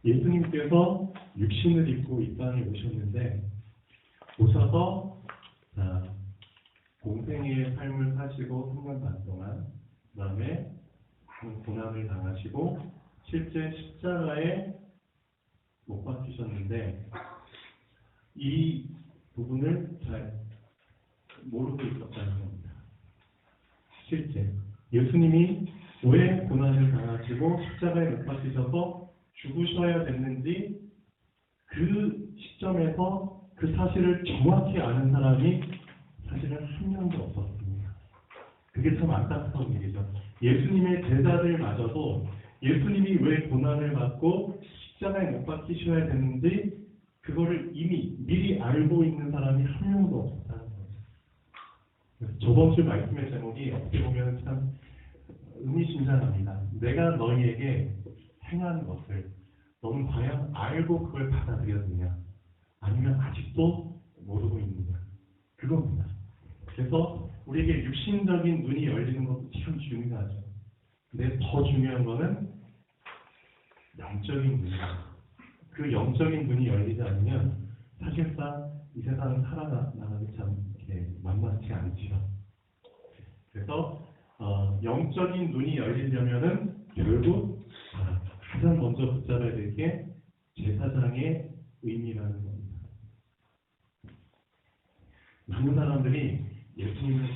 예수님께서 육신을 입고 이 땅에 오셨는데 오셔서 공생애의 삶을 사시고 3년 반 동안 그 다음에 많은 고난을 당하시고 실제 십자가에 못 박히셨는데 이 부분을 잘 모르고 있었다는 겁니다. 실제 예수님이 왜 고난을 당하시고 십자가에 못 박히셔서 죽으셔야 됐는지 그 시점에서 그 사실을 정확히 아는 사람이 사실은 한 명도 없었습니다. 그게 참 안타까운 일이죠. 예수님의 제자들마저도 예수님이 왜 고난을 받고 십자가에 못 박히셔야 됐는지 그거를 이미 미리 알고 있는 사람이 한 명도 없었다는 거죠. 저번 주 말씀의 제목이 어떻게 보면 참 의미심장합니다. 내가 너희에게 행한 것을 너는 과연 알고 그걸 받아들였느냐 아니면 아직도 모르고 있느냐 그겁니다. 그래서 우리에게 육신적인 눈이 열리는 것도 참 중요하죠. 근데 더 중요한 거는 영적인 눈이다. 그 영적인 눈이 열리지 않으면 사실상 이 세상을 살아나가기 참 이렇게 만만치 않지요. 그래서 영적인 눈이 열리려면은 결국 가장 먼저 붙잡아야 될 게 제사장의 의미라는 겁니다. 많은 사람들이 예수님을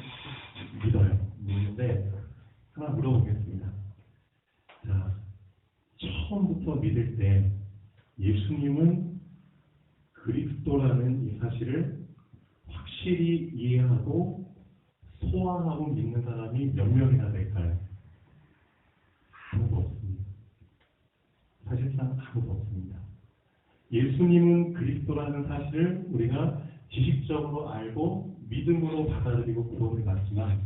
믿는데 하나 물어보겠습니다. 자, 처음부터 믿을 때 예수님은 그리스도라는 이 사실을 확실히 이해하고 소화하고 믿는 사람이 몇 명이나 될까요? 아무도 없습니다. 사실상 아무도 없습니다. 예수님은 그리스도라는 사실을 우리가 지식적으로 알고 믿음으로 받아들이고 구원을 받지만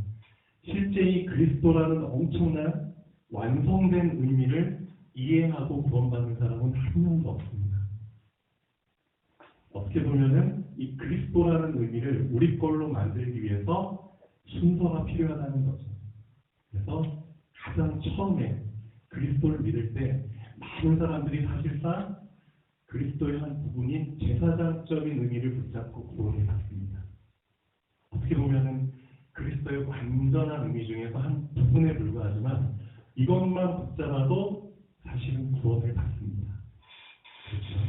실제 이 그리스도라는 엄청난 완성된 의미를 이해하고 구원받는 사람은 한 명도 없습니다. 어떻게 보면은 이 그리스도라는 의미를 우리 걸로 만들기 위해서 순서가 필요하다는 거죠. 그래서 가장 처음에 그리스도를 믿을 때 많은 사람들이 사실상 그리스도의 한 부분인 제사장적인 의미를 붙잡고 구원을 받습니다. 어떻게 보면은 그리스도의 완전한 의미 중에서 한 부분에 불과하지만 이것만 붙잡아도 사실은 구원을 받습니다. 그렇죠?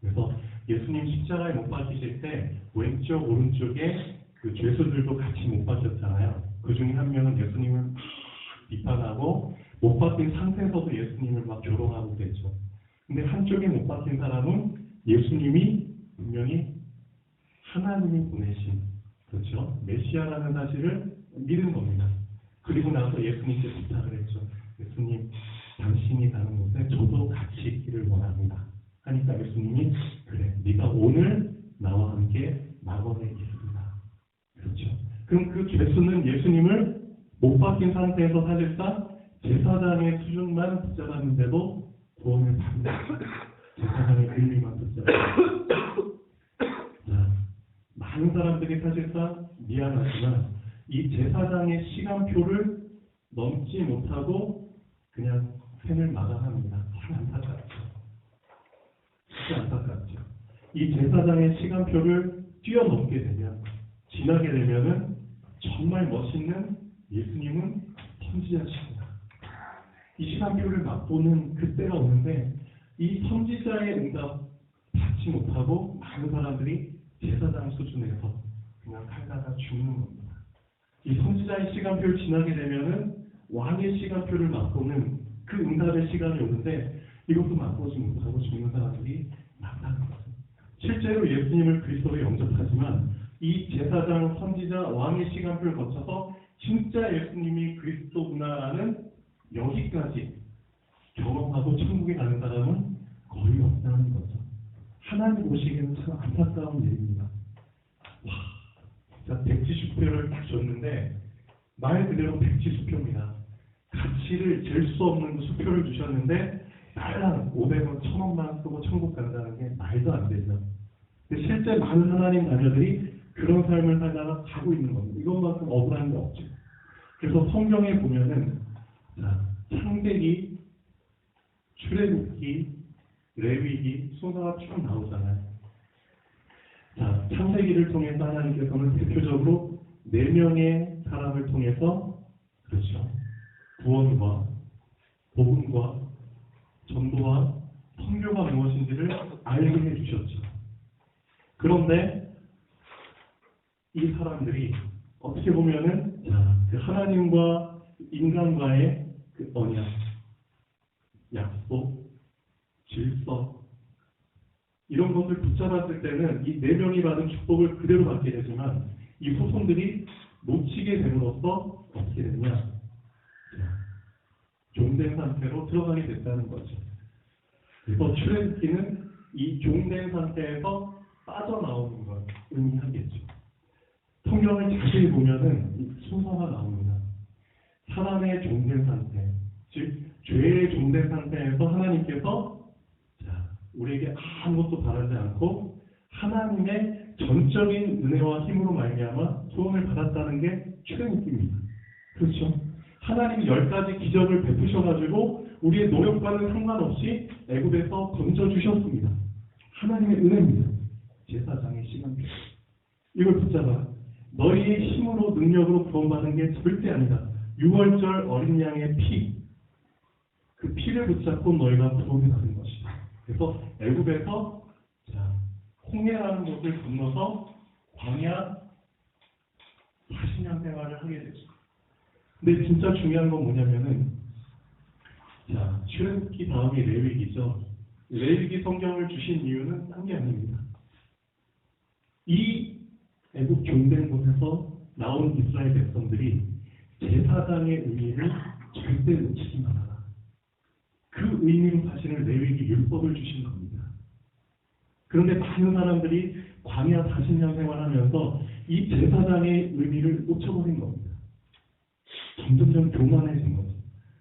그래서 예수님 십자가에 못 박히실 때 왼쪽 오른쪽에 그 죄수들도 같이 못 박혔잖아요. 그 중에 한 명은 예수님을 막 비판하고 못 박힌 상태에서도 예수님을 막 조롱하고 그랬죠. 근데 한쪽에 못 박힌 사람은 예수님이 분명히 하나님이 보내신 그렇죠? 메시아라는 사실을 믿은 겁니다. 그리고 나서 예수님께 부탁을 했죠. 예수님, 당신이 가는 곳에 저도 같이 있기를 원합니다. 하니까 예수님이 그래, 네가 오늘 나와 함께 낙원에 있습니다. 그렇죠? 그럼 그 죄수는 예수님을 못 박힌 상태에서 사실상 제사장의 수준만 붙잡았는데도 구원을 받는다. 제사장의 의미만 붙잡았다. 많은 사람들이 사실상 미안하지만 이 제사장의 시간표를 넘지 못하고 그냥 생을 마감합니다. 참 안타깝죠. 참 안타깝죠. 이 제사장의 시간표를 뛰어넘게 되면 지나게 되면은 정말 멋있는 예수님은 선지자십니다. 이 시간표를 맛보는 그때가 오는데 이 선지자의 응답 받지 못하고 많은 사람들이 제사장 수준에서 그냥 살다가 죽는 겁니다. 이 선지자의 시간표를 지나게 되면은 왕의 시간표를 맛보는 그 응답의 시간이 오는데 이것도 맛보지 못하고 죽는 사람들이 많다는 거죠. 실제로 예수님을 그리스도로 영접하지만 이 제사장, 선지자, 왕의 시간표를 거쳐서 진짜 예수님이 그리스도구나라는 여기까지 경험하고 천국에 가는 사람은 거의 없다는 거죠. 하나님 보시기에는 참 안타까운 일입니다. 와, 진짜 백지수표를 딱 줬는데 말 그대로 백지수표입니다. 가치를 잴 수 없는 그 수표를 주셨는데 딸랑 500원, 1000원만 쓰고 천국 간다는 게 말도 안 되죠. 근데 실제 많은 하나님 자녀들이 그런 삶을 살다가 가고 있는 겁니다. 이것만큼 억울한 게 없죠. 그래서 성경에 보면은 창세기, 출애굽기, 레위기 순서가 쭉 나오잖아요. 자, 창세기를 통해서 하나님께서는 대표적으로 4명의 사람을 통해서 그렇죠. 구원과 복음과 전도와 선교가 무엇인지를 알게 해주셨죠. 그런데 이 사람들이 어떻게 보면은 그 하나님과 인간과의 그 언약, 약속, 질서 이런 것을 붙잡았을 때는 이 4명이 받은 축복을 그대로 받게 되지만 이 후손들이 놓치게 됨으로써 어떻게 되느냐? 종된 상태로 들어가게 됐다는 거죠. 그래서 출애굽기는 이 종된 상태에서 빠져나오는 걸 의미하겠죠. 성경을 자세히 보면은 이 순서가 나옵니다. 사람의 종된 상태, 즉 죄의 종된 상태에서 하나님께서 우리에게 아무것도 바라지 않고 하나님의 전적인 은혜와 힘으로 말미암아 소원을 받았다는 게 출애굽기입니다. 그렇죠? 하나님이 10가지 기적을 베푸셔가지고 우리의 노력과는 상관없이 애굽에서 건져주셨습니다. 하나님의 은혜입니다. 제사장의 시간표. 이걸 붙잡아. 너희의 힘으로 능력으로 구원받은 게 절대 아니다. 6월절 어린 양의 피, 그 피를 붙잡고 너희가 구원을 받은 것이다. 그래서 애굽에서 홍해라는 곳을 건너서 광야 40년 생활을 하게 되죠. 근데 진짜 중요한 건 뭐냐면은 출애굽기 다음이 레위기죠. 레위기 성경을 주신 이유는 딴 게 아닙니다. 이 애굽 종된 곳에서 나온 이스라엘 백성들이 제사장의 의미를 절대 놓치지 말아라. 그 의미로 사실은 레위기 율법을 주신 겁니다. 그런데 많은 사람들이 광야 40년 생활하면서 이 제사장의 의미를 놓쳐버린 겁니다. 점점점 교만해진 거죠.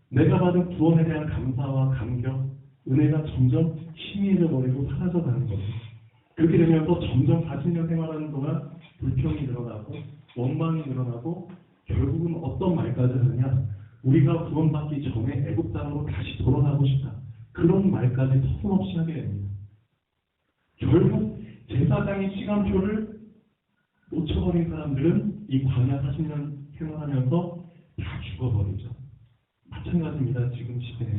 내가 받은 구원에 대한 감사와 감격, 은혜가 점점 희미해져 버리고 사라져가는 거죠. 그렇게 되면서 점점 40년 생활하는 동안 불평이 늘어나고 원망이 늘어나고 결국은 어떤 말까지 하느냐, 우리가 구원받기 전에 애굽 땅으로 다시 돌아가고 싶다. 그런 말까지 서슴없이 하게 됩니다. 결국 제사장의 시간표를 놓쳐버린 사람들은 이 광야 40년 생활하면서 다 죽어버리죠. 마찬가지입니다. 지금 시대에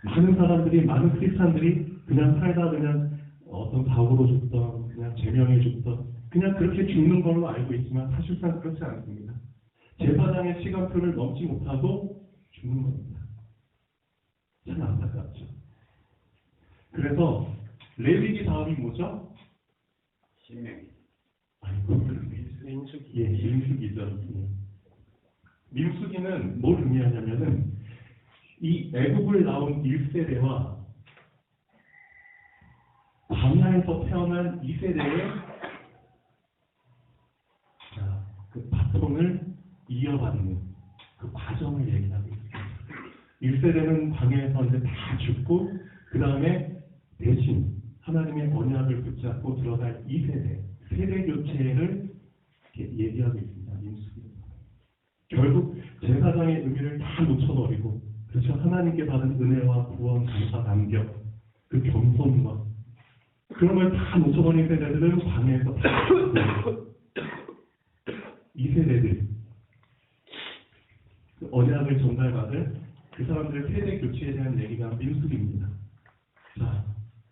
많은 사람들이, 많은 크리스찬들이 그냥 살다 그냥 어떤 사고로 죽던, 그냥 제명에 죽던, 그냥 그렇게 죽는 걸로 알고 있지만 사실상 그렇지 않습니다. 제사장의 시간표를 넘지 못하고 죽는 겁니다. 참 안타깝죠. 그래서 레위기 다음이 뭐죠? 신명기. 아이고, 민수기. 예, 민수기죠. 예. 민수기는 뭘 의미하냐면은 이 애굽을 나온 1세대와 광야에서 태어난 2세대의 그 바톤을 이어받는 그 과정을 얘기하고 있습니다. 1세대는 광야에서 이제 다 죽고 그 다음에 대신 하나님의 언약을 붙잡고 들어갈 2세대, 세대 교체를 얘기하고 있습니다. 민수기. 결국 제사장의 의미를 다 놓쳐버리고, 그렇죠. 하나님께 받은 은혜와 구원, 감사, 감격, 그 겸손과 그런 걸 다 놓쳐버린 세대들은 광야에서 다 죽고, 이 세대들 그 언약을 전달받을 그 사람들의 세대 교체에 대한 얘기가 민수기입니다. 자,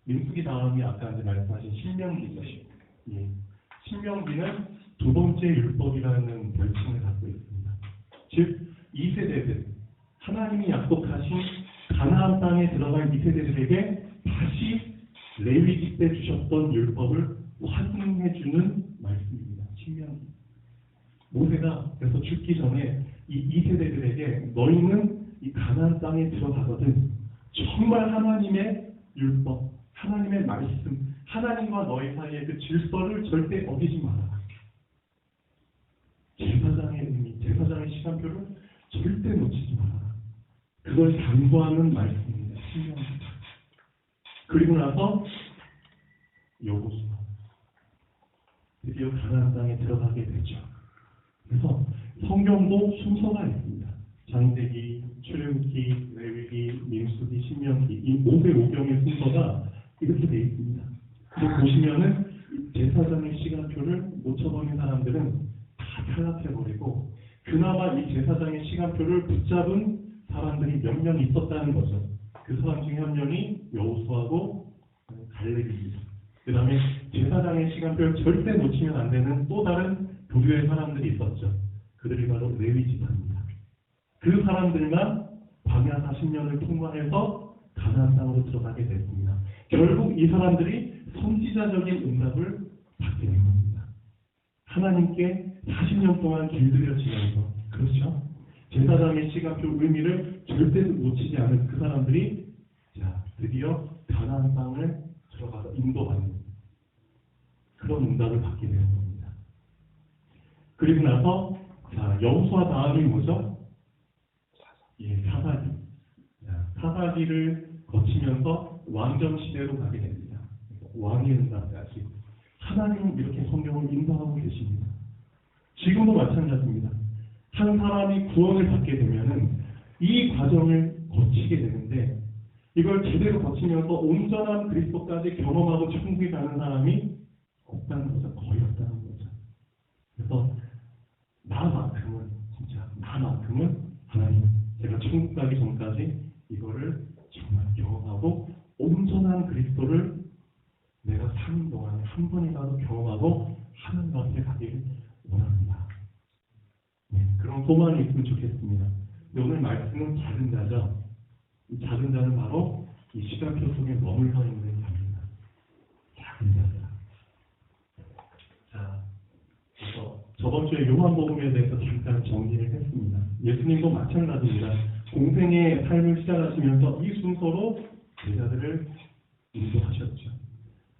민수기 다음이 아까 이제 말씀하신 신명기죠. 예. 신명기는 두 번째 율법이라는 별칭을 갖고 있습니다. 즉, 이 세대들, 하나님이 약속하신 가나안 땅에 들어간 이 세대들에게 다시 레위기 때 주셨던 율법을 확인해주는 말씀입니다. 신명기. 모세가 그래서 죽기 전에 이 세대들에게 너희는 이 가나안 땅에 들어가거든 정말 하나님의 율법, 하나님의 말씀, 하나님과 너희 사이의 그 질서를 절대 어기지 마라. 제사장의 의미, 제사장의 시간표를 절대 놓치지 마라. 그걸 당부하는 말씀입니다. 신명기. 그리고 나서 여호수아. 드디어 가나안 땅에 들어가게 되죠. 그래서 성경도 순서가 있습니다. 창세기, 출애굽기, 레위기, 민수기, 신명기 이 모세오경의 순서가 이렇게 돼 있습니다. 근데 보시면은 제사장의 시간표를 놓쳐버린 사람들은 다 탈락해버리고 그나마 이 제사장의 시간표를 붙잡은 사람들이 몇 명 있었다는 거죠. 그 사람 중에 한 명이 여호수아고 갈렙입니다. 그 다음에 제사장의 시간표를 절대 놓치면 안 되는 또 다른 부류의 사람들이 있었죠. 그들이 바로 레위 지파입니다. 그 사람들만 광야 40년을 통과해서 가나안 땅으로 들어가게 됐습니다. 결국 이 사람들이 선지자적인 응답을 받게 된 겁니다. 하나님께 40년 동안 길들여지면서, 그렇죠? 제사장의 시간표 의미를 절대 놓치지 않은 그 사람들이 자 드디어 가나안 땅을 들어가서 인도받는 그런 응답을 받게 되는 겁니다. 그리고 나서 자 여호수아 다음이 뭐죠? 사사기. 사사기를 거치면서 왕정 시대로 가게 됩니다. 왕의 응답까지 하나님은 이렇게 성경을 인도하고 계십니다. 지금도 마찬가지입니다. 한 사람이 구원을 받게 되면은 이 과정을 거치게 되는데 이걸 제대로 거치면서 온전한 그리스도까지 경험하고 천국에 가는 사람이 없다는 거죠. 거의 없다는 거죠. 그래서 나만큼은 진짜 나만큼은 하나님 제가 천국 가기 전까지 이거를 정말 경험하고 온전한 그리스도를 내가 사는 동안에 한 번이라도 경험하고 하나님 앞에 가기를 원합니다. 그런 소망이 있으면 좋겠습니다. 오늘 말씀은 작은 자죠. 이 작은 자는 바로 이 시간표 속에 머물러 있는 자입니다. 작은 자다. 자, 그래서 저번 주에 요한복음에 대해서 잠깐 정리를 했습니다. 예수님도 마찬가지입니다. 공생의 삶을 시작하시면서 이 순서로 제자들을 인도하셨죠.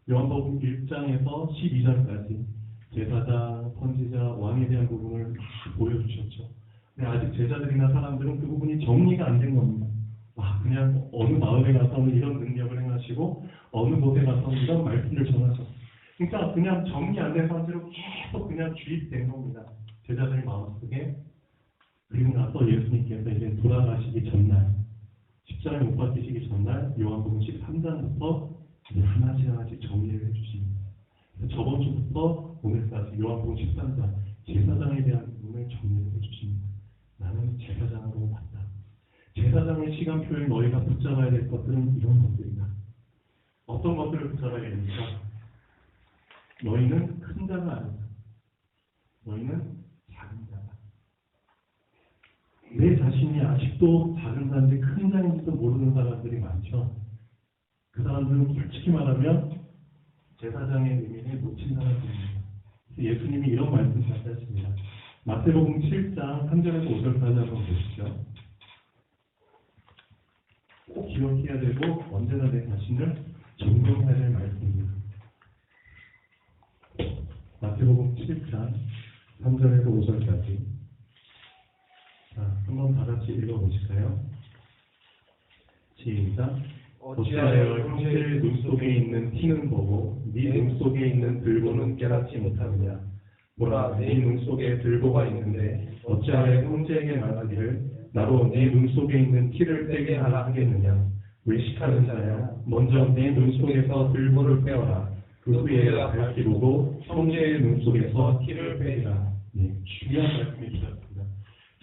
요한복음 1장에서 12장까지 제사장, 선지자, 왕에 대한 부분을 막 보여주셨죠. 근데 아직 제자들이나 사람들은 그 부분이 정리가 안 된 겁니다. 그냥 어느 마을에 가서는 이런 능력을 행하시고 어느 곳에 가서는 이런 말씀을 전하셨어요. 그러니까 그냥 정리 안 된 상태로 계속 그냥 주입된 겁니다. 제자들 마음속에. 그리고 나서 예수님께서 이제 돌아가시기 전날, 십자가에 못 박히시기 전날 요한복음 13장부터 이제 하나씩 정리를 해주십니다. 저번 주부터 오늘까지 요한복음 13장 제사장에 대한 부분을 정리를 해주십니다. 나는 제사장으로 왔다. 제사장의 시간표에 너희가 붙잡아야 될 것들은 이런 것들이다. 어떤 것들을 붙잡아야 됩니까? 너희는 큰 자가 아니다. 너희는 작은 자다. 내 자신이 아직도 작은 자인지 큰 자인지도 모르는 사람들이 많죠. 그 사람들은 솔직히 말하면 제사장의 의미를 놓친 사람들입니다. 예수님이 이런 말씀을 하셨습니다. 마태복음 7장 3절에서 5절까지 한번 보시죠. 꼭 기억해야 되고 언제나 내 자신을 존경해야 될 말씀입니다. 마태복음 7장 3절에서 5절까지 자, 한번 다 같이 읽어보실까요? 시작. 어찌하여 형제의 눈 속에 있는 티는 보고 네 눈 속에 있는 들보는 깨닫지 못하느냐. 보라, 네 눈 속에 들보가 있는데 어찌하여 형제에게 말하기를 나로 네 눈 속에 있는 티를 빼게 하라 하겠느냐. 외식하는 자야, 먼저 네 눈 속에서 들보를 빼어라. 그 후에 밝히 보고 형제의 눈 속에서 티를 빼리라. 중요한 말씀이 주셨습니다.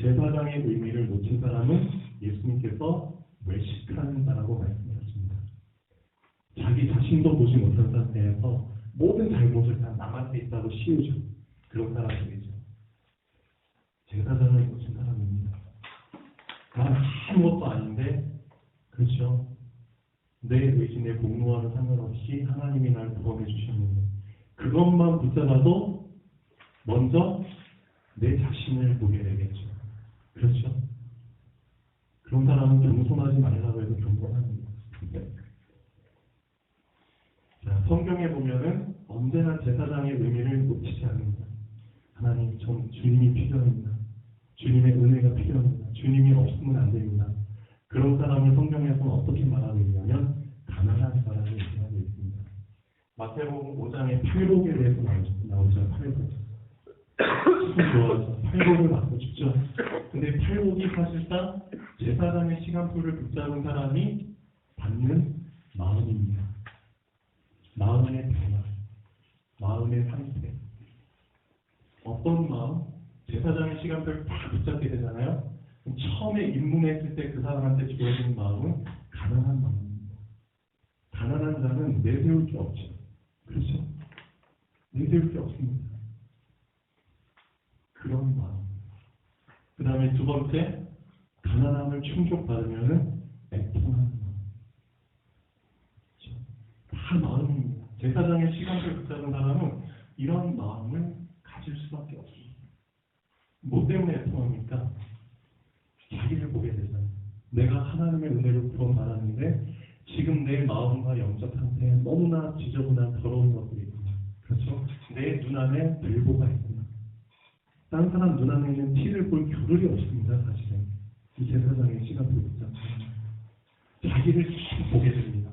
제사장의 의미를 놓친 사람은 예수님께서 외식하는 자라고 말씀하셨습니다. 자기 자신도 보지 못한 상태에서 모든 잘못을 다 남한테 있다고 씌우죠. 그런 사람들이죠. 제사장을 놓친 사람입니다. 나는 아무것도 아닌데, 그렇죠. 내 의지, 내 공로와는 상관없이 하나님이 날 구원해 주셨는데 그것만 붙잡아도 먼저 내 자신을 보게 되겠죠. 그렇죠. 그런 사람은 겸손하지 말라고 해도 겸손합니다. 자, 성경에 보면은 언제나 제사장의 의미를 놓치지 않는다. 하나님, 전 주님이 필요합니다. 주님의 은혜가 필요합니다. 주님이 없으면 안 됩니다. 그런 사람을 성경에서는 어떻게 말하고 있냐면 가난한 사람을 얘기하고 있습니다. 마태복음 5장에 팔복에 대해서 나오죠. 팔복. 참 좋아하죠. 팔복을 받고 싶죠. 근데 팔복이 사실상 제사장의 시간표를 붙잡은 사람이 받는 마음입니다. 마음의 변화, 마음의 상태. 어떤 마음? 제사장의 시간표를 다 붙잡게 되잖아요. 그럼 처음에 입문했을 때 그 사람한테 주어진 마음은 가난한 마음입니다. 가난한 자는 내세울 게 없죠. 그렇죠? 내세울 게 없습니다. 그런 마음. 그 다음에 두 번째, 가난함을 충족받으면은 애통하는 마음. 그렇죠? 다 마음입니다. 제사장의 시간표를 붙잡은 사람은 이런 마음을 가질 수밖에 없습니다. 뭐 때문에 애통합니까? 자기를 보게 되잖아요. 내가 하나님의 은혜를 구원받았는데 지금 내 마음과 영적 상태에 너무나 지저분한 더러운 것들이 있구나. 그렇죠? 내 눈 안에 들보가 있구나. 다른 사람 눈 안에 있는 티를 볼 겨를이 없습니다. 사실은 이 제사장의 시간표를 붙잡고 자기를 쭉 보게 됩니다.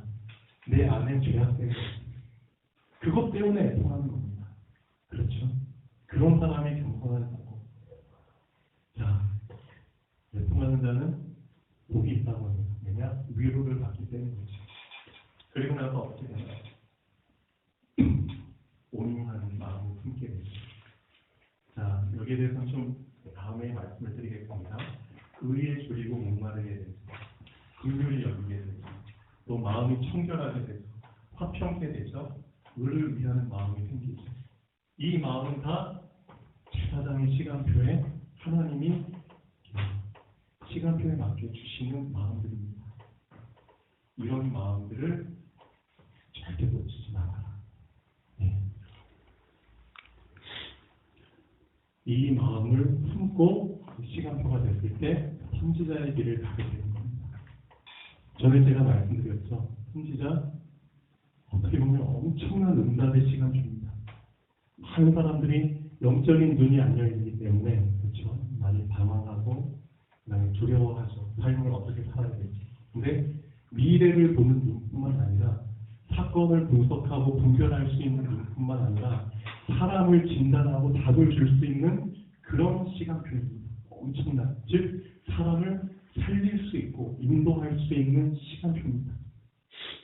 내 안에 죄악된 것. 그것 때문에 애통하는 겁니다. 그렇죠? 그런 사람이 겸손한 사고. 자, 애통하는 자는 복이 있다고 합니다. 왜냐? 위로를 받기 때문이죠. 그리고 나서 어떻게 되나요? 온유한 마음을 품게 되죠. 자, 여기에 대해서는 좀 다음에 말씀을 드리겠습니다. 의에 줄이고 목마르게 되죠. 긍휼히 여기게 되죠. 또 마음이 청결하게 되죠. 화평케 되죠. 의를 위하는 마음이 생기죠. 이 마음은 다 제사장의 시간표에 하나님이 시간표에 맞게 주시는 마음들입니다. 이런 마음들을 절대 놓치지 말아라. 네. 이 마음을 품고 시간표가 됐을 때 선지자의 길을 가게 되는 겁니다. 전에 제가 말씀드렸죠. 선지자 어떻게 보면 엄청난 응답의 시간표입니다. 많은 사람들이 영적인 눈이 안 열리기 때문에 그렇죠. 많이 방황하고 그다음에 두려워하죠. 삶을 어떻게 살아야 될지. 근데 미래를 보는 눈뿐만 아니라 사건을 분석하고 분별할 수 있는 눈뿐만 아니라 사람을 진단하고 답을 줄 수 있는 그런 시간표입니다. 엄청난. 즉 사람을 살릴 수 있고 인도할 수 있는 시간표입니다.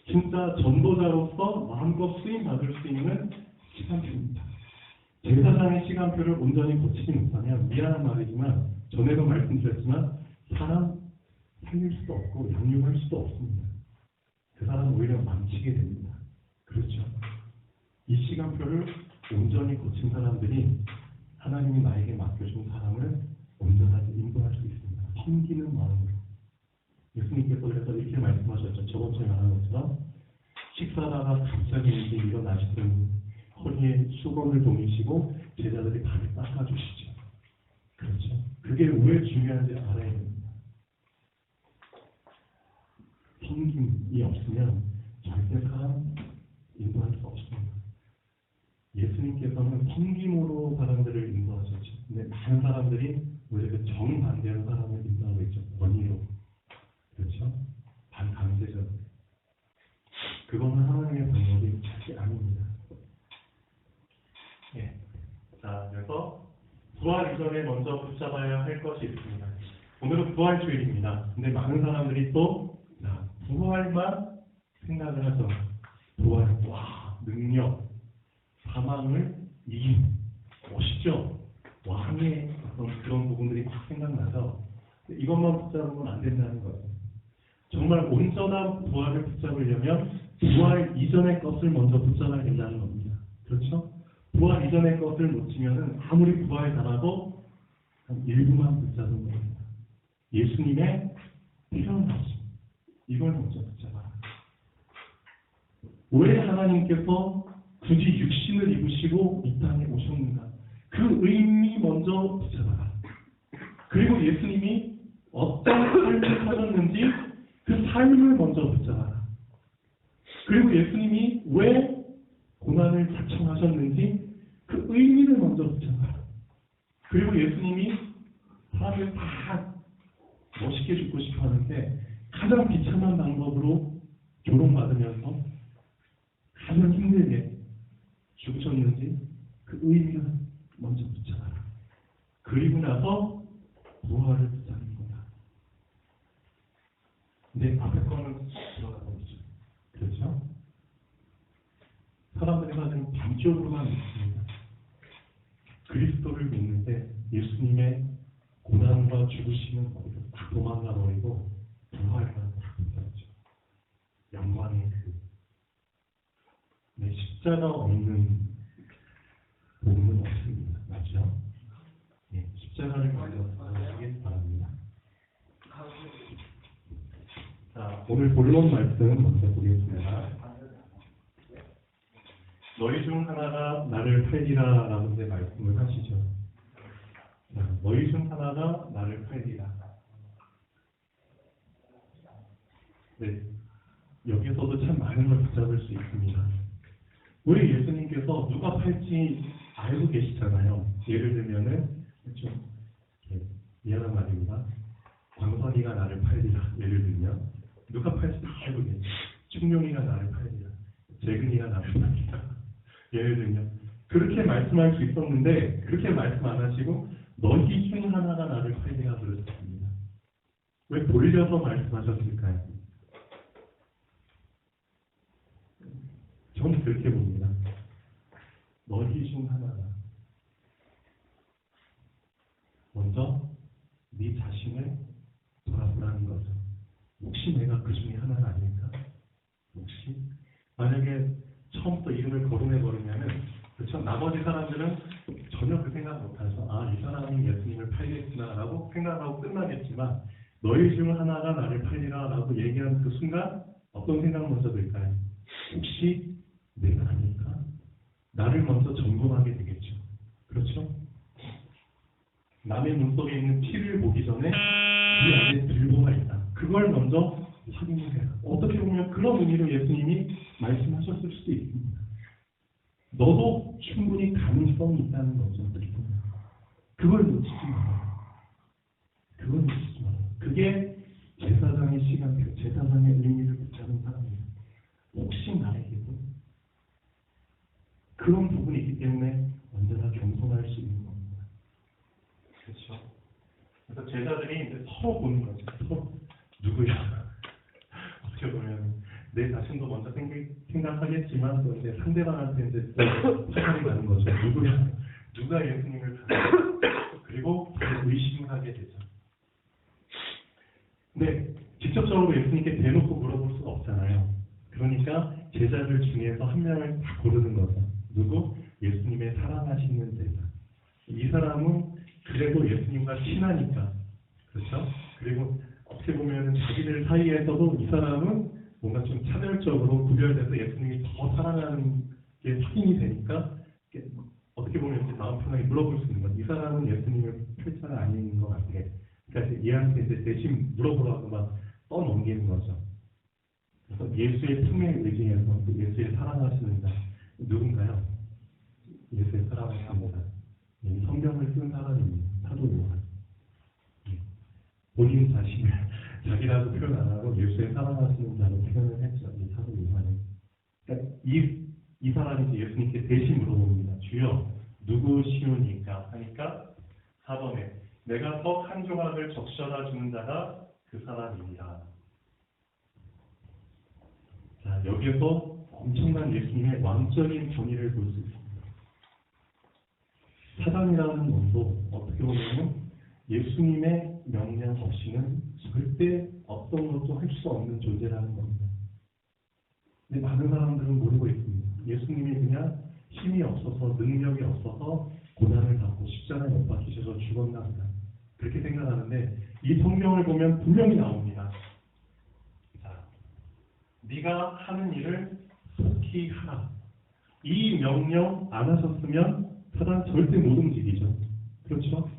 진짜 전도자로서 마음껏 쓰임 받을 수 있는 시간표입니다. 제사장의 시간표를 온전히 고치지 못하면 미안한 말이지만 전에도 말씀드렸지만 사람 살릴 수도 없고 양육할 수도 없습니다. 그 사람은 오히려 망치게 됩니다. 그렇죠. 이 시간표를 온전히 고친 사람들이 하나님이 나에게 맡겨준 사람을 온전하게 인도할 수 있습니다. 섬기는 마음으로. 예수님께서 그래서 이렇게 말씀하셨죠. 저번 주에 말한 것처럼 식사하다가 갑자기 이제 일어나시더니 허리에 수건을 동이시고 제자들이 발을 닦아주시죠. 그렇죠. 그게 왜 중요한지 알아야 됩니다. 섬김이 없으면 절대 사람 인도할 수 없습니다. 예수님께서는 섬김으로 사람들을 인도하셨죠. 근데 많은 사람들이 오히려 그 정반대로 사람을 인도하고 있죠. 권위로. 그렇죠. 반강제적으로. 그거는 하나님의 방법이 절대 아닙니다. 예. 자, 그래서 부활 이전에 먼저 붙잡아야 할 것이 있습니다. 오늘은 부활주일입니다. 근데 많은 사람들이 또 부활만 생각을 하죠. 부활, 와, 능력, 사망을 이긴, 멋있죠? 왕의 어떤 그런 부분들이 막 생각나죠. 이것만 붙잡으면 안 된다는 거예요. 정말 온전한 부활을 붙잡으려면 부활 이전의 것을 먼저 붙잡아야 된다는 겁니다. 그렇죠? 부활 이전의 것을 놓치면은 아무리 부활 잘하도 한 일부만 붙잡은 겁니다. 예수님의 태어나심, 이걸 먼저 붙잡아라. 왜 하나님께서 굳이 육신을 입으시고 이 땅에 오셨는가? 그 의미 먼저 붙잡아라. 그리고 예수님이 어떤 삶을 사셨는지 그 삶을 먼저 붙잡아라. 그리고 예수님이 왜 고난을 자청하셨는지 그 의미를 먼저 붙잡아라. 그리고 예수님이 사람을 다 멋있게 죽고 싶어 하는데 가장 비참한 방법으로 조롱받으면서 가장 힘들게 죽으셨는지 그 의미를 먼저 붙잡아라. 그리고 나서 부활을 붙잡는 거다. 근데 앞에 거는 들어가 버리죠. 그렇죠? 죽으시면 거기서 딱 도망가 버리고 부활만 딱 붙였죠. 영광의 십자가 없는 복음은 없습니다. 맞죠? 예, 십자가를 먼저 받아주시길 바랍니다. 자, 오늘 본론 말씀 먼저 보겠습니다. 너희 중 하나가 나를 팔리라 라고 이제 말씀을 하시죠. 자, 너희 중 하나가 나를 팔리라. 네, 여기서도 참 많은 걸 붙잡을 수 있습니다. 우리 예수님께서 누가 팔지 알고 계시잖아요. 예를 들면은 좀 미안한 말입니다. 광선이가 나를 팔리라. 예를 들면 누가 팔지 알고 계시. 충룡이가 나를 팔리라. 재근이가 나를 팔리라. 예를 들면 그렇게 말씀할 수 있었는데 그렇게 말씀 안 하시고 너희 중 하나가 나를 팔리라 그러셨습니다. 왜 돌려서 말씀하셨을까요? 저는 그렇게 봅니다. 너희 중 하나가 먼저 네 자신을 돌아보라는 거죠. 혹시 내가 그 중에 하나가 아닐까? 혹시 만약에 처음부터 이름을 거론해버리면은 그렇죠. 나머지 사람들은 전혀 그 생각 못해서 이 사람이 예수님을 팔겠구나 라고 생각하고 끝나겠지만 너희 중 하나가 나를 팔리라 라고 얘기하는 그 순간 어떤 생각 먼저 들까요? 혹시 내가 아닐까? 나를 먼저 점검하게 되겠죠. 그렇죠? 남의 눈속에 있는 피를 보기 전에 이 안에 들보가 있다. 그걸 먼저 확인을 해라. 어떻게 보면 그런 의미로 예수님이 말씀하셨을 수도 있습니다. 너도 충분히 가능성이 있다는 거죠. 그걸 놓치지 마라. 그걸 놓치지 마라. 그게 제사장의 시간표, 제사장의 의미를 붙잡은 사람입니다. 혹시 나에게도 그런 부분이 있기 때문에 언제나 겸손할 수 있는 겁니다. 그렇죠. 그래서 제자들이 이제 서로 보는 거죠. 서로 누구야? 어떻게 보면 내 자신도 먼저 생각하겠지만 또 이제 상대방한테 이제 화살이 가는 거죠. 누구야? 누가 예수님을 받는 그리고 의심을 하게 되죠. 근데 직접적으로 예수님께 대놓고 물어볼 수가 없잖아요. 그러니까 제자들 중에서 한 명을 다 고르는 거죠. 누구? 예수님의 사랑하시는 제자. 이 사람은 그래도 예수님과 친하니까. 그렇죠? 그리고 어떻게 보면 자기들 사이에서도 이 사람은 뭔가 좀 차별적으로 구별돼서 예수님이 더 사랑하는 게 확인이 되니까 어떻게 보면 이제 마음 편하게 물어볼 수 있는 거죠. 이 사람은 예수님을 필자가 아닌 것 같아. 그러니까 얘한테 이제 대신 물어보라고 막 떠넘기는 거죠. 그래서 예수의 품에 의지해서 예수의 사랑하시는 자 누군가요? 예수의 사랑하시는 자 성경을 쓴 사람입니다. 사도 요한. 본인 자신을 자기라고 표현 안 하고 예수의 사랑하시는 자로 표현을 했죠. 이 사도 요한은. 그러니까 이 사람이 예수님께 대신 물어봅니다. 주여 누구시오니까 하니까 4번에 내가 떡 한 조각을 적셔다 주는 자가 그 사람입니다. 자, 여기에서 엄청난 예수님의 왕적인 권위를 볼 수 있습니다. 사단이라는 놈도 어떻게 보면 예수님의 명령 없이는 절대 어떤 것도 할 수 없는 존재라는 겁니다. 근데 많은 사람들은 모르고 있습니다. 예수님이 그냥 힘이 없어서 능력이 없어서 고난을 받고 십자가에 못 박히셔서 죽었나 보다. 그렇게 생각하는데 이 성경을 보면 분명히 나옵니다. 자, 네가 하는 일을 속히 하라. 이 명령 안 하셨으면 사단 절대 못 움직이죠. 그렇죠?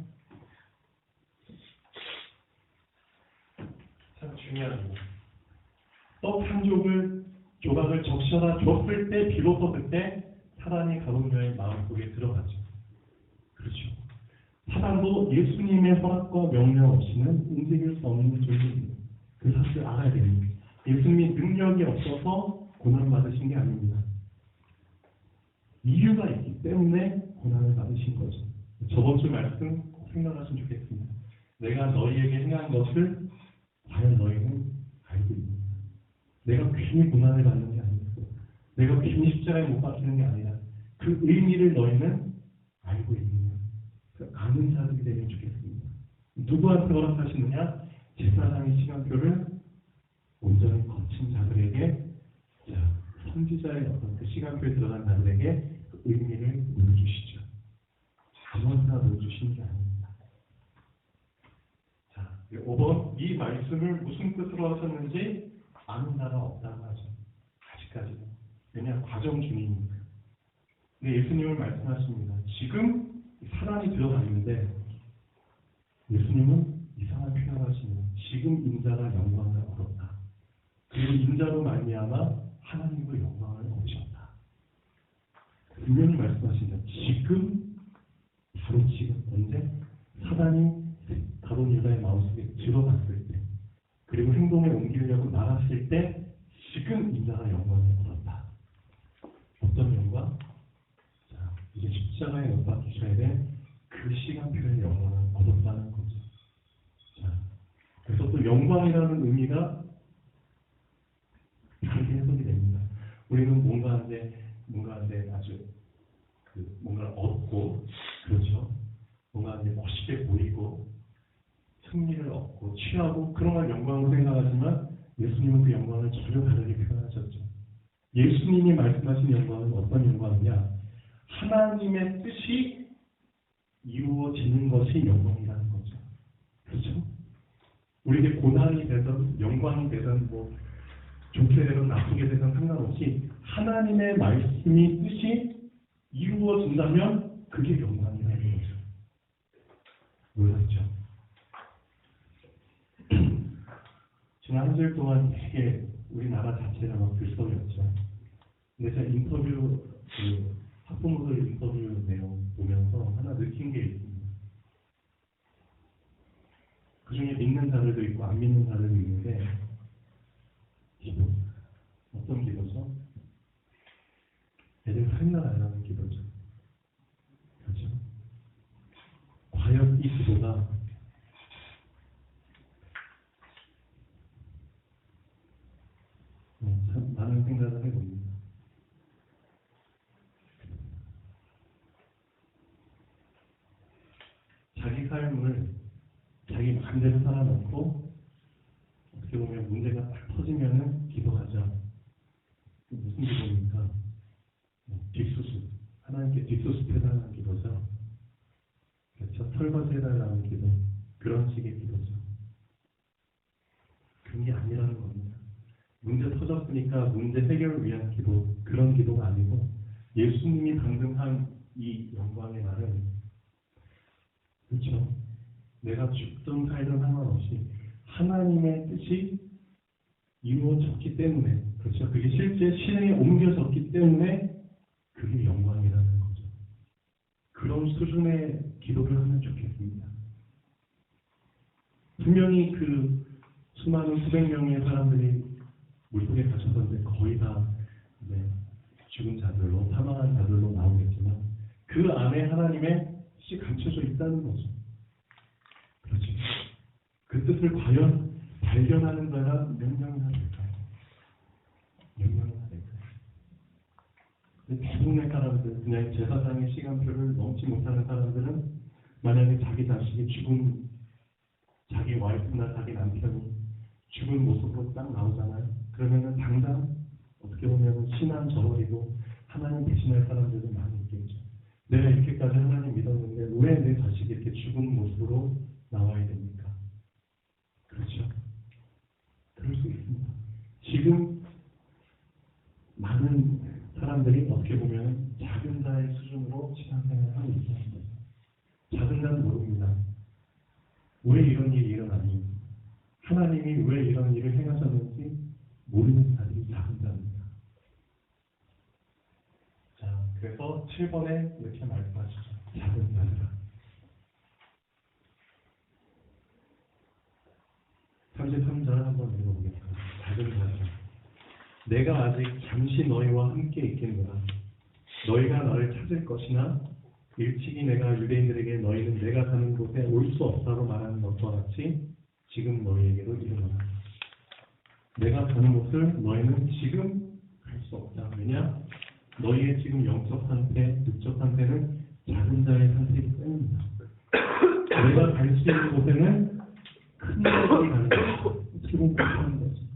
참 중요합니다. 떡 한 조각을 적셔다 줬을 때 비로소 그때 사단이 가룟유다의 마음속에 들어가죠. 그렇죠. 사단도 예수님의 허락과 명령 없이는 움직일 수 없는 존재입니다. 그 사실을 알아야 됩니다. 예수님이 능력이 없어서 고난받으신 게 아닙니다. 이유가 있기 때문에 고난을 받으신 거죠. 저번 주 말씀 꼭 생각하시면 좋겠습니다. 내가 너희에게 행한 것을 과연 너희는 알고 있느냐. 내가 괜히 고난을 받는 게 아니고 내가 괜히 십자가에 못 박히는 게 아니라 그 의미를 너희는 알고 있느냐. 그 아는 자들이 되면 좋겠습니다. 누구한테 허락하시느냐? 제사장의 시간표를 온전히 거친 자들에게, 자, 선지자의 어떤 그 시간표에 들어간 자들에게 그 의미를 보여주시죠. 아무나 보여주시는 게 아닙니다. 자, 5번, 이 말씀을 무슨 뜻으로 하셨는지 아는 자가 없다고 하죠. 아직까지는. 왜냐? 과정 중이니까. 근데 예수님은 말씀하십니다. 지금 사람이 들어갔는데 예수님은 이상한 표현을 하십니다. 지금 인자가 영광을 얻었다. 그리고 인자로 말미암아 하나님의 영광을 얻으셨다. 분명히 말씀하십니다. 지금, 바로 지금, 언제? 사단이 가룟 유다의 마음속에 들어갔을 때, 그리고 행동에 옮기려고 나갔을 때, 지금 인자가 영광을 얻었다. 어떤 영광? 자, 이제 십자가에 못 박히셔야 될 그 시간표의 영광을 얻었다는 거죠. 자, 그래서 또 영광이라는 의미가 다르게 해석이 됩니다. 우리는 뭔가한테 아주 뭔가를 얻고, 그렇죠. 뭔가한테 멋있게 보이고, 승리를 얻고, 취하고, 그런 걸 영광으로 생각하지만, 예수님은 그 영광을 전혀 다르게 표현하셨죠. 예수님이 말씀하신 영광은 어떤 영광이냐? 하나님의 뜻이 이루어지는 것이 영광이라는 거죠. 그렇죠? 우리에게 고난이 되든, 영광이 되든, 좋게 되든 나쁘게 되든 상관없이 하나님의 말씀이 뜻이 이루어진다면 그게 영광이라는 거죠. 몰랐죠? 지난 한 주일 동안 되게 우리나라 자체가 막 들썩였죠. 근데 제가 학부모들 인터뷰 내용 보면서 하나 느낀 게 있습니다. 그 중에 믿는 자들도 있고 안 믿는 자들도 있는데, 기도. 어떤 기도죠? 애들 살려달라는 기도죠. 그렇죠? 과연 이 기도가 참 많은 생각을 해봅니다. 자기 삶을 자기 마음대로 살아놓고 어떻게 보면 문제가 딱 터지면은 기도하자. 무슨 기도입니까? 뒷수습. 하나님께 뒷수습해달라는 기도죠. 그렇죠? 털거지해달라는 기도. 그런 식의 기도죠. 그게 아니라는 겁니다. 문제 터졌으니까 문제 해결을 위한 기도. 그런 기도가 아니고, 예수님이 방금 한 이 영광의 말은, 그렇죠? 내가 죽든 살든 상관없이 하나님의 뜻이 이루어졌기 때문에, 그렇죠? 그게 실제 실행에 옮겨졌기 때문에 그게 영광이라는 거죠. 그런 수준의 기도를 하면 좋겠습니다. 분명히 그 수많은 수백 명의 사람들이 물속에 갇혔는데 거의 다 죽은 자들로, 사망한 자들로 나오겠지만 그 안에 하나님의 뜻이 감춰져 있다는 거죠. 그렇죠. 그 뜻을 과연 발견하는 자가 몇 명이나 될까요? 몇 명이나 될까요? 대부분의 사람들, 그냥 제사장의 시간표를 넘지 못하는 사람들은 만약에 자기 자식이 죽은, 자기 와이프나 자기 남편이 죽은 모습으로 딱 나오잖아요. 그러면은 당장 어떻게 보면 신앙 저버리고 하나님 대신할 사람들도 많이 있겠죠. 내가 이렇게까지 하나님 믿었는데 왜 내 자식이 이렇게 죽은 모습으로 나와야 됩니까? 그렇죠. 그럴 수 있습니다. 지금 많은 사람들이 어떻게 보면 작은 자의 수준으로 신앙생활을 하고 있다는 거죠. 작은 자는 모릅니다. 왜 이런 일이 일어나니? 하나님이 왜 이런 일을 행하셨는지 모르는 자들이 작은 자입니다. 자, 그래서 7번에 이렇게 말씀하시죠. 작은 자들아. 33절 한번 읽어보겠습니다. 작은 자들아. 내가 아직 잠시 너희와 함께 있겠노라. 너희가 나를 찾을 것이나 일찍이 내가 유대인들에게 너희는 내가 사는 곳에 올 수 없다고 말하는 것과 같이 지금 너희에게도 이르노라. 내가 가는 곳을 너희는 지금 갈 수 없다. 왜냐? 너희의 지금 영적 상태, 육적 상태는 작은 자의 상태이기 때문이다. 내가 갈 수 있는 곳에는 큰 자들이 가는 것이다. 지금 그렇게 하는 거지.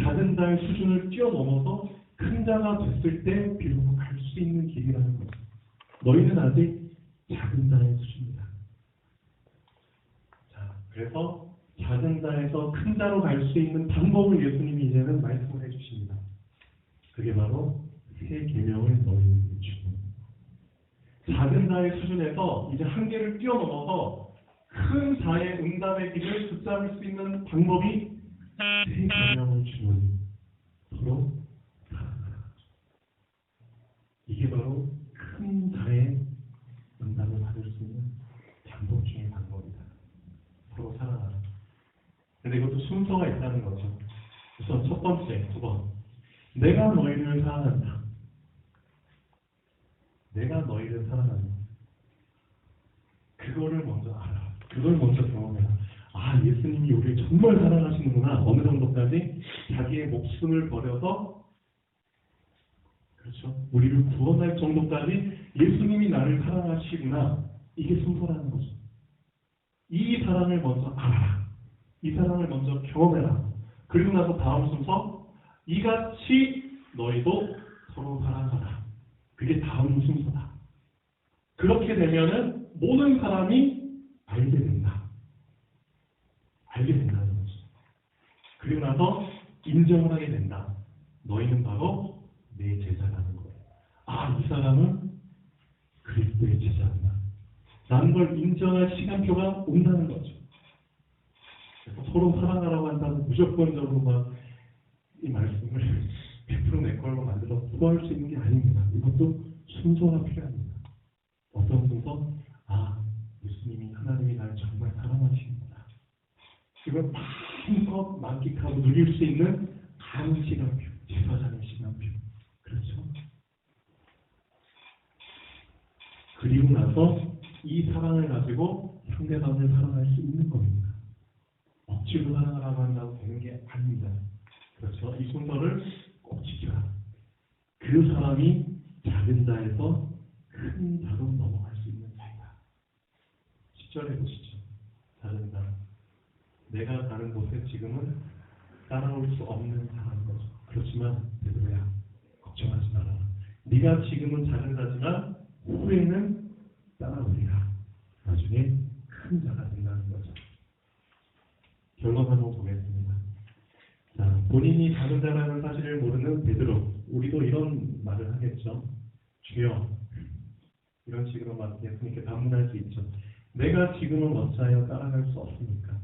작은 자의 수준을 뛰어넘어서 큰 자가 됐을 때 비로소 갈 수 있는 길이라는 거지. 너희는 아직 작은 자의 수준이다. 자, 그래서 작은 자에서 큰 자로 갈 수 있는 방법을 예수님이 이제는 말씀을 해주십니다. 그게 바로 새 계명을 너희에게 주고, 작은 자의 수준에서 이제 한계를 뛰어넘어서 큰 자의 응답의 길을 붙잡을 수 있는 방법이 새 계명을 주노니 서로 사랑하라. 이게 바로 큰 자의 응답을 받을 수 있는 방법 중의 방법이다. 서로 사랑하라. 근데 이것도 순서가 있다는 거죠. 그래서 첫 번째, 두 번, 내가 너희를 사랑한다. 내가 너희를 사랑한다. 그거를 먼저 알아. 그걸 먼저 경험해라. 아, 예수님이 우리를 정말 사랑하시는구나. 어느 정도까지? 자기의 목숨을 버려서, 그렇죠, 우리를 구원할 정도까지 예수님이 나를 사랑하시구나. 이게 순서라는 거죠. 이 사랑을 먼저 알아라. 이 사랑을 먼저 경험해라. 그리고 나서 다음 순서, 이같이 너희도 서로 사랑하라. 그게 다음 순서다. 그렇게 되면은 모든 사람이 알게 된다. 알게 된다는 거죠. 그리고 나서 인정을 하게 된다. 너희는 바로 내 제자라는 거예요. 아, 이 사람은 그리스도의 제자구나. 라는 걸 인정할 시간표가 온다는 거죠. 그래서 서로 사랑하라고 한다고 무조건적으로 막 이 말씀을 100% 내 걸로 만들어 투구할 수 있는 게 아닙니다. 이것도 순서가 필요합니다. 어떤 순서? 아, 예수님이, 하나님이 날 정말 사랑하시는구나. 이걸 마음껏 만끽하고 누릴 수 있는 간 시간표, 제사장의 시간표. 그렇죠? 그리고 나서 이 사랑을 가지고 상대방을 사랑할 수 있는 겁니다. 억지로 사랑하라고 한다고 되는 게 아닙니다. 그렇죠? 이 순서를 꼭 지켜라. 그 사람이 작은 자에서 큰 자로 넘어갈 수 있는 자이다. 10절에 보시죠. 작은 자. 내가 가는 곳에 지금은 따라올 수 없는 자라는 거죠. 그렇지만 베드로야, 걱정하지 마라. 네가 지금은 작은 자지만 후에는 따라오리라. 나중에 큰 자가 된다는 거죠. 결론 한번 보겠습니다. 자, 본인이 작은 자라는 사실을 모르는 베드로, 우리도 이런 말을 하겠죠. 주여, 이런 식으로 막 예수님께 반문할 수 있죠. 내가 지금은 어찌하여 따라갈 수 없습니까?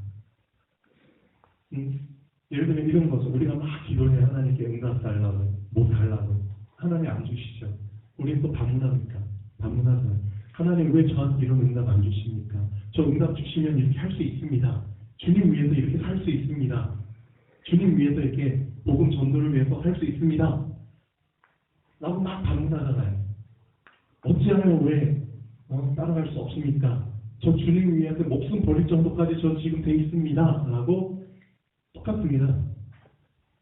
예를 들면 이런 거죠. 우리가 막 기도해 하나님께 응답 달라고, 뭐 달라고. 하나님 안 주시죠. 우리는 또 반문합니까? 반문하잖아요. 하나님 왜 저한테 이런 응답 안 주십니까? 저 응답 주시면 이렇게 할 수 있습니다. 주님 위해서 이렇게 살 수 있습니다. 주님 위해서 이렇게 복음 전도를 위해서 할 수 있습니다. 라고 막 반문하잖아요. 어찌하여 왜 따라갈 수 없습니까? 저 주님 위해서 목숨 버릴 정도까지 저 지금 돼 있습니다. 라고 똑같습니다.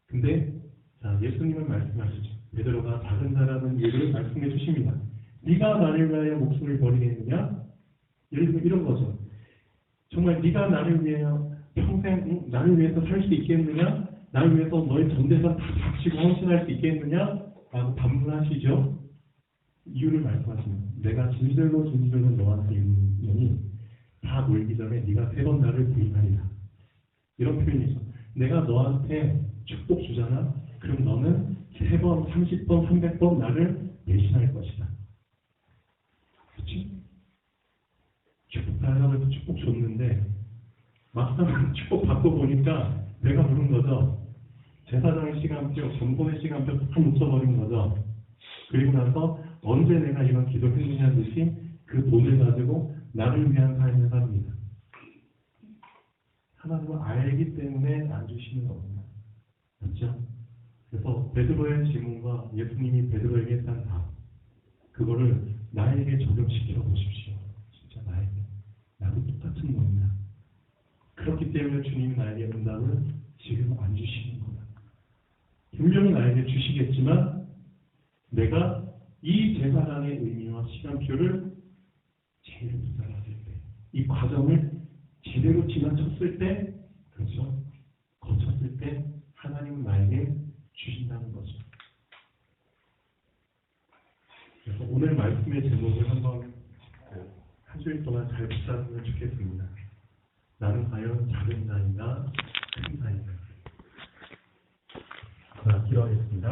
근데 자, 예수님은 말씀하시죠. 베드로가 작은 자라는 이유를 말씀해 주십니다. 네가 나를 위하여 목숨을 버리겠느냐? 예를 들면 이런 거죠. 정말 네가 나를 위하여 평생 나를 위해서 살 수 있겠느냐? 나를 위해서 너의 전 재산 다 바치고 헌신할 수 있겠느냐? 라고 반문하시죠. 이유를 말씀하십니다. 내가 진실로 너한테 이르노니 다 몰기 전에 네가 3번 나를 부인하리라. 이런 표현이죠. 내가 너한테 축복 주잖아. 그럼 너는 3번, 30번, 300번 나를 배신할 것이다. 그렇지? 축복 달라고 해서 축복 줬는데 막상 축복 받고 보니까 내가 부른 거죠. 제사장의 시간표, 전본의 시간표 다 묻혀버린 거죠. 그리고 나서 언제 내가 이런 기도를 했느냐는 듯이 그 돈을 가지고 나를 위한 삶을 삽니다. 하나님은 알기 때문에 안 주시는 겁니다. 그렇죠? 그래서 베드로의 질문과 예수님이 베드로에게 했던 답, 그거를 나에게 적용시켜 보십시오. 진짜 나에게. 나도 똑같은 겁니다. 그렇기 때문에 주님이 나에게 응답을 지금 안 주시는 거다. 분명히 나에게 주시겠지만 내가 이 제사장의 의미와 시간표를 제일 붙잡았을 때 이 과정을 제대로 지나쳤을 때, 그렇죠? 거쳤을 때 하나님은 나에게 주신다는 거죠. 그래서 오늘 말씀의 제목을 한번 한 주일 동안 잘 붙잡으면 좋겠습니다. 나는 과연 작은 자인가 큰 자인가. 기도하겠습니다.